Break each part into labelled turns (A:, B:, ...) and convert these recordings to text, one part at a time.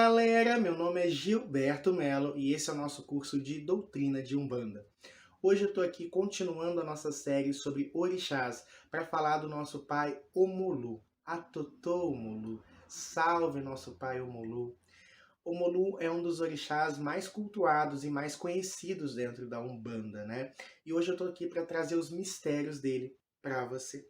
A: galera, meu nome é Gilberto Melo e esse é o nosso curso de Doutrina de Umbanda. Hoje eu estou aqui continuando a nossa série sobre orixás para falar do nosso pai Omulu, Atotô Omulu. Salve nosso pai Omulu. Omulu é um dos orixás mais cultuados e mais conhecidos dentro da Umbanda, né? E hoje eu estou aqui para trazer os mistérios dele para você.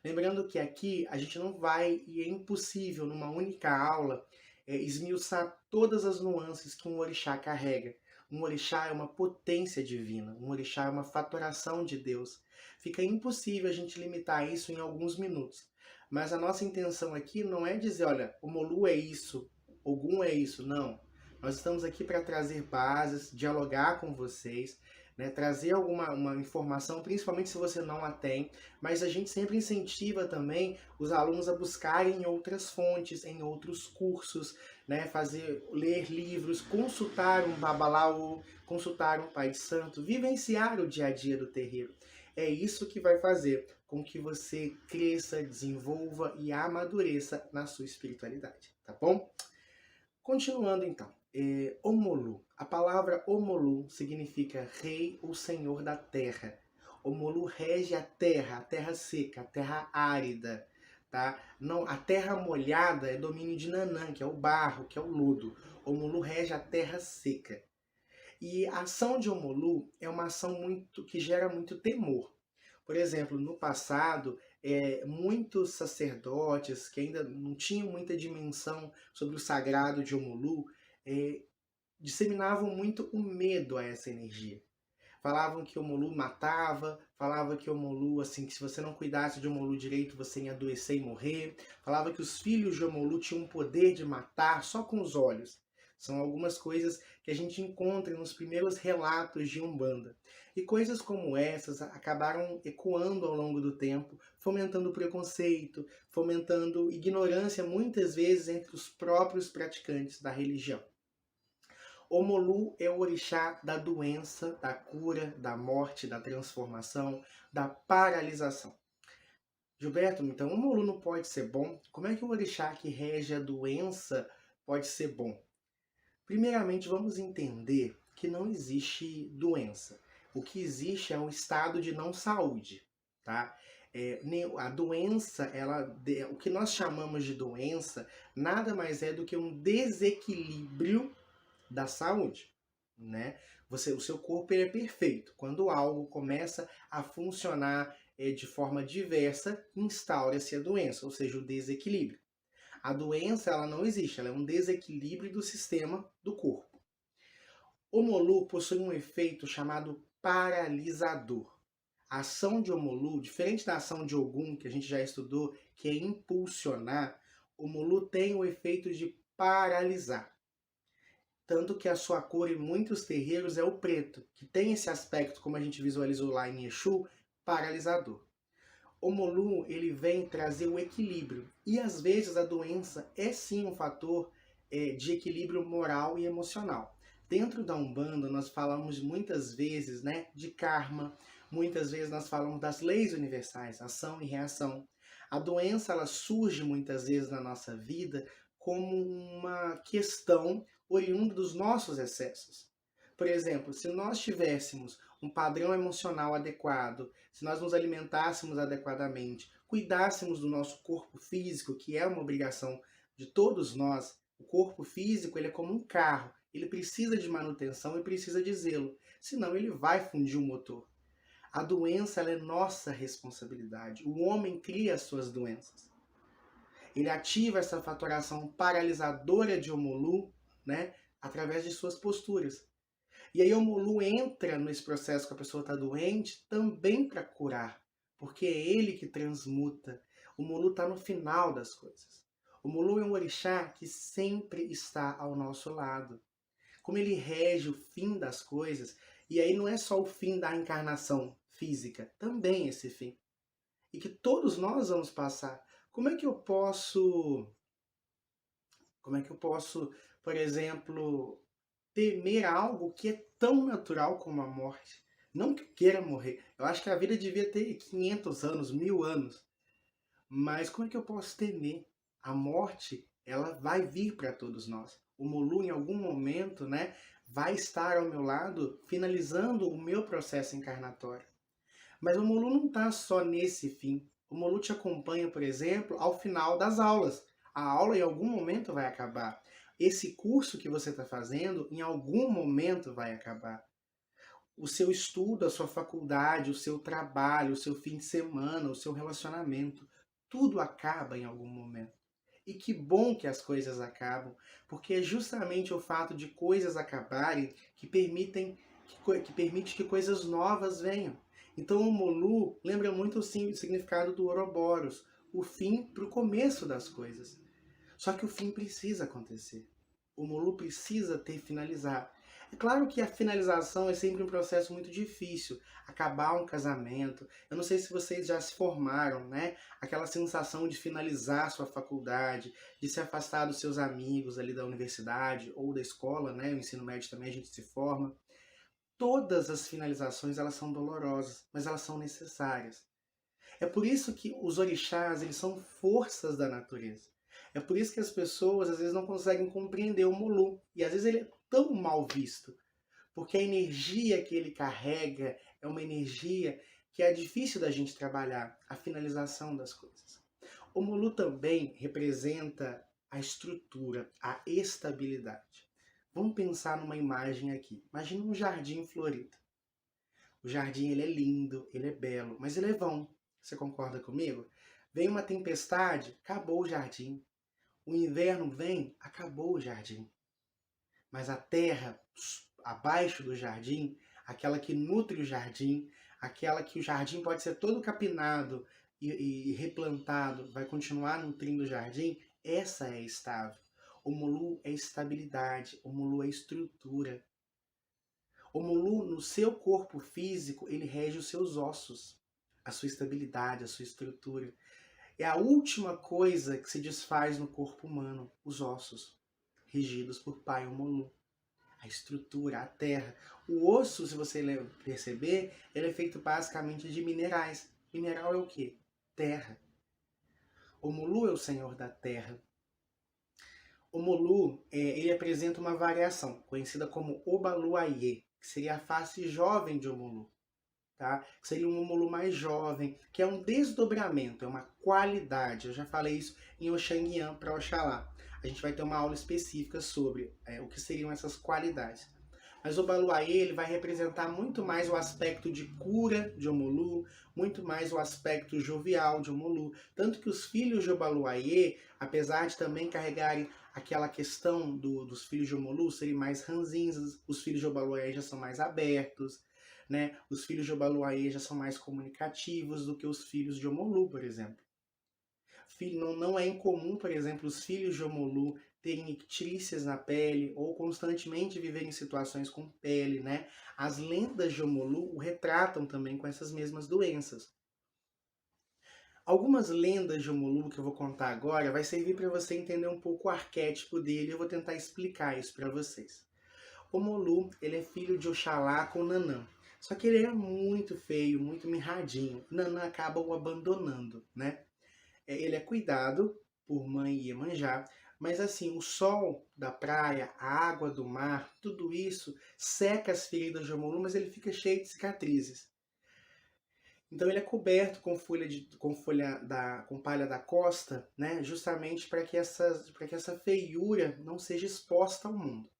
A: Lembrando que aqui a gente não vai, e é impossível numa única aula, esmiuçar todas as nuances que um orixá carrega. Um orixá é uma potência divina, um orixá é uma fatoração de Deus. Fica impossível a gente limitar isso em alguns minutos. Mas a nossa intenção aqui não é dizer, olha, o Molu é isso, Ogum é isso, não. Nós estamos aqui para trazer bases, dialogar com vocês, né, trazer uma informação, principalmente se você não a tem, mas a gente sempre incentiva também os alunos a buscarem em outras fontes, em outros cursos, né, ler livros, consultar um babalaô, consultar um pai de santo, vivenciar o dia a dia do terreiro. É isso que vai fazer com que você cresça, desenvolva e amadureça na sua espiritualidade, tá bom? Continuando então, Omolu. A palavra Omolu significa rei ou senhor da terra. Omolu rege a terra seca, a terra árida, tá? Não, a terra molhada é domínio de Nanã, que é o barro, que é o lodo. Omolu rege a terra seca. E a ação de Omolu é uma ação que gera muito temor. Por exemplo, no passado, muitos sacerdotes que ainda não tinham muita dimensão sobre o sagrado de Omulu disseminavam muito o medo a essa energia. Falavam que Omulu matava, falava que Omulu, assim, que se você não cuidasse de Omulu direito, você ia adoecer e morrer. Falava que os filhos de Omulu tinham o poder de matar só com os olhos. São algumas coisas que a gente encontra nos primeiros relatos de Umbanda. E coisas como essas acabaram ecoando ao longo do tempo, fomentando preconceito, fomentando ignorância muitas vezes entre os próprios praticantes da religião. Omolu é o orixá da doença, da cura, da morte, da transformação, da paralisação. Gilberto, então Omolu não pode ser bom? Como é que o orixá que rege a doença pode ser bom? Primeiramente, vamos entender que não existe doença. O que existe é um estado de não saúde, tá? A doença, o que nós chamamos de doença, nada mais é do que um desequilíbrio da saúde, né? O seu corpo ele é perfeito. Quando algo começa a funcionar de forma diversa, instaura-se a doença, ou seja, o desequilíbrio. A doença ela não existe, ela é um desequilíbrio do sistema do corpo. O Omolu possui um efeito chamado paralisador. A ação de Omolu, diferente da ação de Ogum, que a gente já estudou, que é impulsionar, o Omolu tem o efeito de paralisar. Tanto que a sua cor em muitos terreiros é o preto, que tem esse aspecto, como a gente visualizou lá em Exu, paralisador. O Omolu, ele vem trazer o equilíbrio. E às vezes a doença é sim um fator de equilíbrio moral e emocional. Dentro da Umbanda, nós falamos muitas vezes, né, de karma. Muitas vezes nós falamos das leis universais, ação e reação. A doença, ela surge muitas vezes na nossa vida como uma questão oriunda dos nossos excessos. Por exemplo, se nós tivéssemos um padrão emocional adequado, se nós nos alimentássemos adequadamente, cuidássemos do nosso corpo físico, que é uma obrigação de todos nós, o corpo físico ele é como um carro, ele precisa de manutenção e precisa de zelo, senão ele vai fundir o motor. A doença ela é nossa responsabilidade, o homem cria as suas doenças. Ele ativa essa fatoração paralisadora de Omolu, né, através de suas posturas. E aí o Omolu entra nesse processo que a pessoa está doente também para curar, porque é ele que transmuta. O Omolu está no final das coisas. O Omolu é um orixá que sempre está ao nosso lado. Como ele rege o fim das coisas, e aí não é só o fim da encarnação física, também esse fim. E que todos nós vamos passar. Como é que eu posso, por exemplo, temer algo que é tão natural como a morte? Não que eu queira morrer. Eu acho que a vida devia ter 500 anos, 1000 anos. Mas como é que eu posso temer? A morte, ela vai vir para todos nós. O Molu, em algum momento, né, vai estar ao meu lado, finalizando o meu processo encarnatório. Mas o Molu não está só nesse fim. O Molu te acompanha, por exemplo, ao final das aulas. A aula em algum momento vai acabar. Esse curso que você está fazendo, em algum momento vai acabar. O seu estudo, a sua faculdade, o seu trabalho, o seu fim de semana, o seu relacionamento, tudo acaba em algum momento. E que bom que as coisas acabam, porque é justamente o fato de coisas acabarem que permite que coisas novas venham. Então o Molu lembra muito o significado do Ouroboros, o fim para o começo das coisas. Só que o fim precisa acontecer. O Molu precisa ter finalizado. É claro que a finalização é sempre um processo muito difícil. Acabar um casamento. Eu não sei se vocês já se formaram, né? Aquela sensação de finalizar sua faculdade, de se afastar dos seus amigos ali da universidade ou da escola, né? O ensino médio também a gente se forma. Todas as finalizações elas são dolorosas, mas elas são necessárias. É por isso que os orixás, eles são forças da natureza. É por isso que as pessoas às vezes não conseguem compreender o Molu. E às vezes ele é tão mal visto. Porque a energia que ele carrega é uma energia que é difícil da gente trabalhar, a finalização das coisas. O Molu também representa a estrutura, a estabilidade. Vamos pensar numa imagem aqui. Imagina um jardim florido. O jardim ele é lindo, ele é belo, mas ele é vão. Você concorda comigo? Vem uma tempestade, acabou o jardim. O inverno vem, acabou o jardim. Mas a terra abaixo do jardim, aquela que nutre o jardim, aquela que o jardim pode ser todo capinado e replantado, vai continuar nutrindo o jardim, essa é estável. O Molu é estabilidade, o Molu é estrutura. O Molu, no seu corpo físico, ele rege os seus ossos, a sua estabilidade, a sua estrutura. É a última coisa que se desfaz no corpo humano, os ossos, regidos por Pai Molu. A estrutura, a terra. O osso, se você perceber, ele é feito basicamente de minerais. Mineral é o quê? Terra. O Molu é o senhor da terra. O Molu, ele apresenta uma variação, conhecida como Obaluayê, que seria a face jovem de Omulu. Tá? Que seria um Omulu mais jovem, que é um desdobramento, é uma qualidade. Eu já falei isso em Oxanguian para Oxalá. A gente vai ter uma aula específica sobre o que seriam essas qualidades. Mas o Baluayê ele vai representar muito mais o aspecto de cura de Omulu, muito mais o aspecto jovial de Omulu. Tanto que os filhos de Obaluayê, apesar de também carregarem aquela questão dos filhos de Omulu serem mais ranzinhos, os filhos de Obaluayê já são mais abertos, né? Os filhos de Obaluayê já são mais comunicativos do que os filhos de Omulu, por exemplo. Não é incomum, por exemplo, os filhos de Omulu terem ictrícias na pele ou constantemente viverem situações com pele, né? As lendas de Omulu o retratam também com essas mesmas doenças. Algumas lendas de Omulu que eu vou contar agora vai servir para você entender um pouco o arquétipo dele e eu vou tentar explicar isso para vocês. Omulu, ele é filho de Oxalá com Nanã. Só que ele era muito feio, muito mirradinho. Nanã acaba o abandonando, né? Ele é cuidado por mãe Iemanjá, mas assim, o sol da praia, a água do mar, tudo isso seca as feridas de Omulu, mas ele fica cheio de cicatrizes. Então ele é coberto com palha da costa, né, justamente para que essa feiura não seja exposta ao mundo.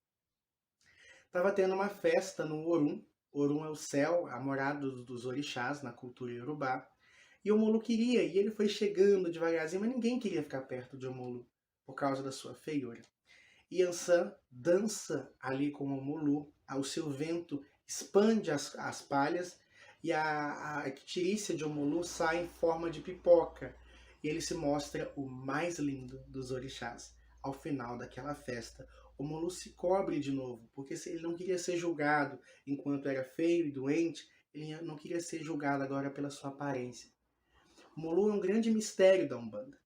A: Estava tendo uma festa no Orum. Orum é o céu, a morada dos orixás na cultura iorubá. E Omulu queria, e ele foi chegando devagarzinho, mas ninguém queria ficar perto de Omulu por causa da sua feiura. Yansan dança ali com Omulu, o seu vento expande as palhas e a ictirícia de Omulu sai em forma de pipoca. E ele se mostra o mais lindo dos orixás. Ao final daquela festa, Omulu se cobre de novo, porque ele não queria ser julgado enquanto era feio e doente, ele não queria ser julgado agora pela sua aparência. O Omulu é um grande mistério da Umbanda.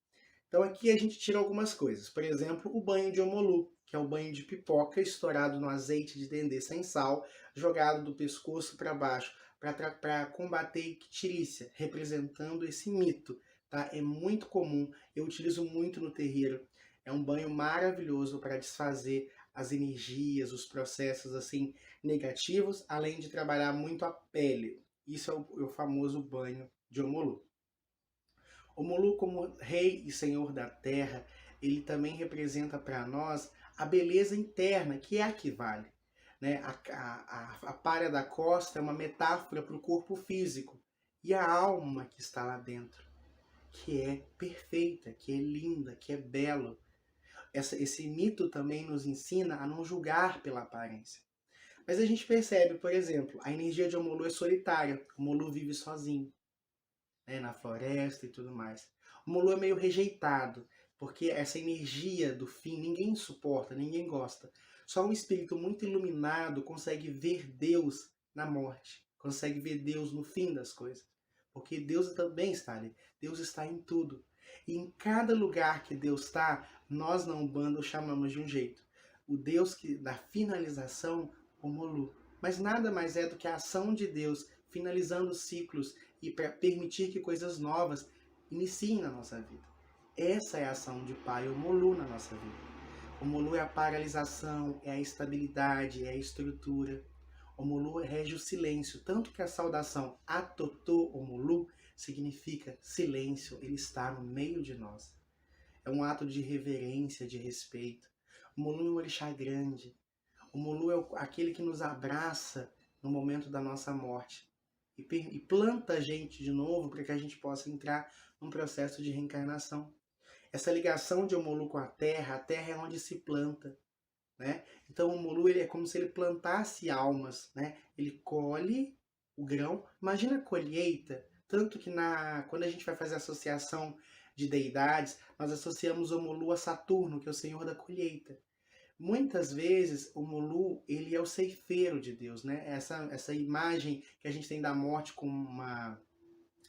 A: Então aqui a gente tira algumas coisas. Por exemplo, o banho de Omulu, que é o banho de pipoca estourado no azeite de dendê sem sal, jogado do pescoço para baixo, para combater ictirícia, representando esse mito. Tá? É muito comum, eu utilizo muito no terreiro. É um banho maravilhoso para desfazer as energias, os processos assim negativos, além de trabalhar muito a pele. Isso é o famoso banho de Omolu. Omolu, como rei e senhor da terra, ele também representa para nós a beleza interna, que é a que vale. Né? A palha da costa é uma metáfora para o corpo físico e a alma que está lá dentro, que é perfeita, que é linda, que é belo. Esse mito também nos ensina a não julgar pela aparência. Mas a gente percebe, por exemplo, a energia de Omolu é solitária. Omolu vive sozinho, né, na floresta e tudo mais. Omolu é meio rejeitado, porque essa energia do fim ninguém suporta, ninguém gosta. Só um espírito muito iluminado consegue ver Deus na morte, consegue ver Deus no fim das coisas. Porque Deus também está ali, Deus está em tudo. E em cada lugar que Deus está, nós na Umbanda o chamamos de um jeito. O Deus da finalização, Omolu. Mas nada mais é do que a ação de Deus finalizando ciclos e para permitir que coisas novas iniciem na nossa vida. Essa é a ação de Pai Omolu na nossa vida. Omolu é a paralisação, é a estabilidade, é a estrutura. Omolu rege o silêncio, tanto que a saudação Atotô Omolu significa silêncio, ele está no meio de nós. É um ato de reverência, de respeito. Omolu é um orixá grande. Omolu é aquele que nos abraça no momento da nossa morte e planta a gente de novo para que a gente possa entrar num processo de reencarnação. Essa ligação de Omolu com a terra é onde se planta, né? Então o Omolu ele é como se ele plantasse almas, né? Ele colhe o grão. Imagina a colheita, tanto que quando a gente vai fazer a associação de deidades, nós associamos Omolu a Saturno, que é o senhor da colheita. Muitas vezes o Omolu ele é o ceifeiro de Deus, né? Essa imagem que a gente tem da morte com uma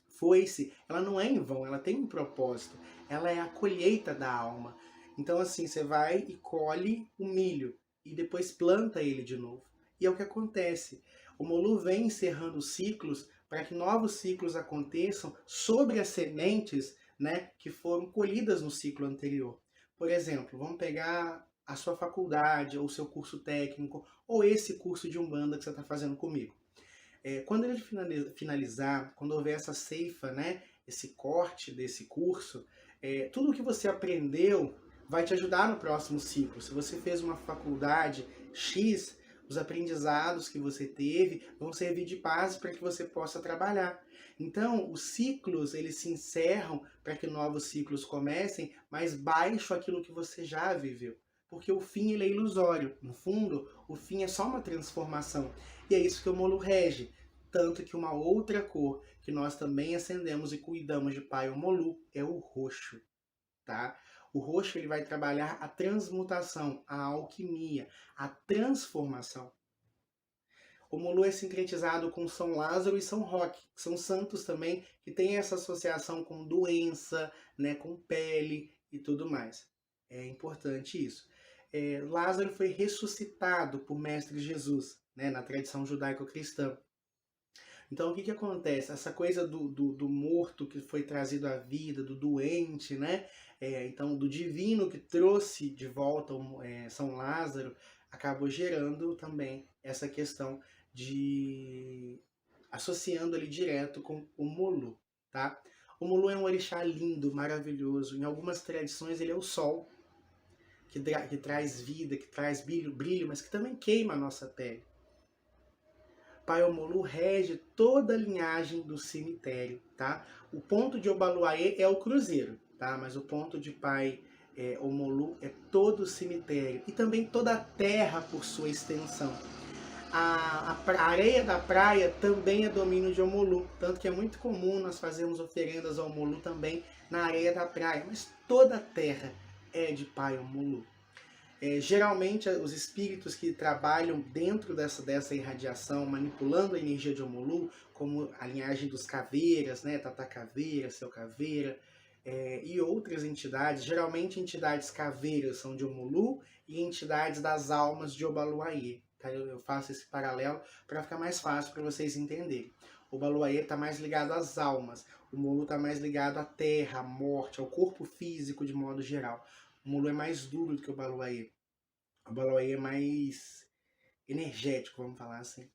A: foice, ela não é em vão, ela tem um propósito. Ela é a colheita da alma. Então assim, você vai e colhe o milho e depois planta ele de novo. E é o que acontece. O Omolu vem encerrando ciclos para que novos ciclos aconteçam sobre as sementes, né, que foram colhidas no ciclo anterior. Por exemplo, vamos pegar a sua faculdade, ou o seu curso técnico, ou esse curso de Umbanda que você está fazendo comigo. Quando ele finalizar, quando houver essa ceifa, né, esse corte desse curso, tudo que você aprendeu vai te ajudar no próximo ciclo. Se você fez uma faculdade X, os aprendizados que você teve vão servir de base para que você possa trabalhar. Então, os ciclos, eles se encerram para que novos ciclos comecem, mas baixo aquilo que você já viveu. Porque o fim ele é ilusório. No fundo, o fim é só uma transformação. E é isso que o Omolu rege. Tanto que uma outra cor que nós também acendemos e cuidamos de Pai Omolu é o roxo. Tá? O roxo ele vai trabalhar a transmutação, a alquimia, a transformação. O Omolu é sincretizado com São Lázaro e São Roque, que são santos também que têm essa associação com doença, né, com pele e tudo mais. É importante isso. Lázaro foi ressuscitado por Mestre Jesus, né, na tradição judaico-cristã. Então o que acontece? Essa coisa do morto que foi trazido à vida, do doente, né? Então do divino que trouxe de volta São Lázaro, acabou gerando também essa questão de associando ali direto com o Omolu, tá? O Omolu é um orixá lindo, maravilhoso. Em algumas tradições ele é o sol, que traz vida, que traz brilho, mas que também queima a nossa pele. Pai Omolu rege toda a linhagem do cemitério, tá? O ponto de Obaluayê é o cruzeiro, tá? Mas o ponto de Pai Omolu é todo o cemitério e também toda a terra por sua extensão. A areia da praia também é domínio de Omolu, tanto que é muito comum nós fazermos oferendas ao Omolu também na areia da praia, mas toda a terra é de Pai Omolu. Geralmente os espíritos que trabalham dentro dessa irradiação, manipulando a energia de Omolu, como a linhagem dos caveiras, né, Tata Caveira, Seu Caveira, e outras entidades, geralmente entidades caveiras são de Omolu e entidades das almas de Obaluayê. Tá? Eu faço esse paralelo para ficar mais fácil para vocês entenderem. O Obaluayê está mais ligado às almas, o Omolu está mais ligado à terra, à morte, ao corpo físico de modo geral. O Omolu é mais duro do que o Obaluayê. O Baloaê é mais energético, vamos falar assim.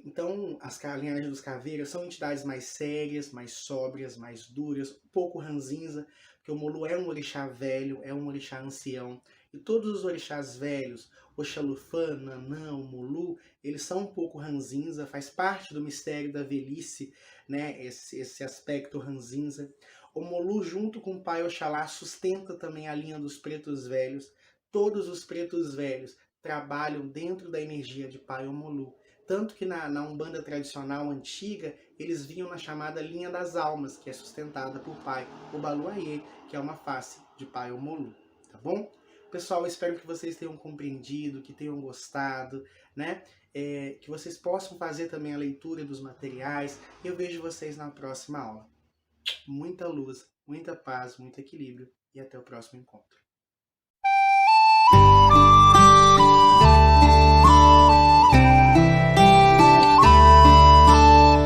A: Então, a linhagem dos caveiras são entidades mais sérias, mais sóbrias, mais duras, um pouco ranzinza, porque o Molu é um orixá velho, é um orixá ancião, e todos os orixás velhos, Oxalufã, Nanã, o Molu, eles são um pouco ranzinza, faz parte do mistério da velhice, né, esse aspecto ranzinza. O Molu, junto com o pai Oxalá, sustenta também a linha dos pretos velhos. Todos os pretos velhos trabalham dentro da energia de pai Omolu. Tanto que na Umbanda tradicional antiga, eles vinham na chamada linha das almas, que é sustentada por pai Obaluayê, que é uma face de pai Omolu, tá bom? Pessoal, eu espero que vocês tenham compreendido, que tenham gostado, né? Que vocês possam fazer também a leitura dos materiais. Eu vejo vocês na próxima aula. Muita luz, muita paz, muito equilíbrio e até o próximo encontro.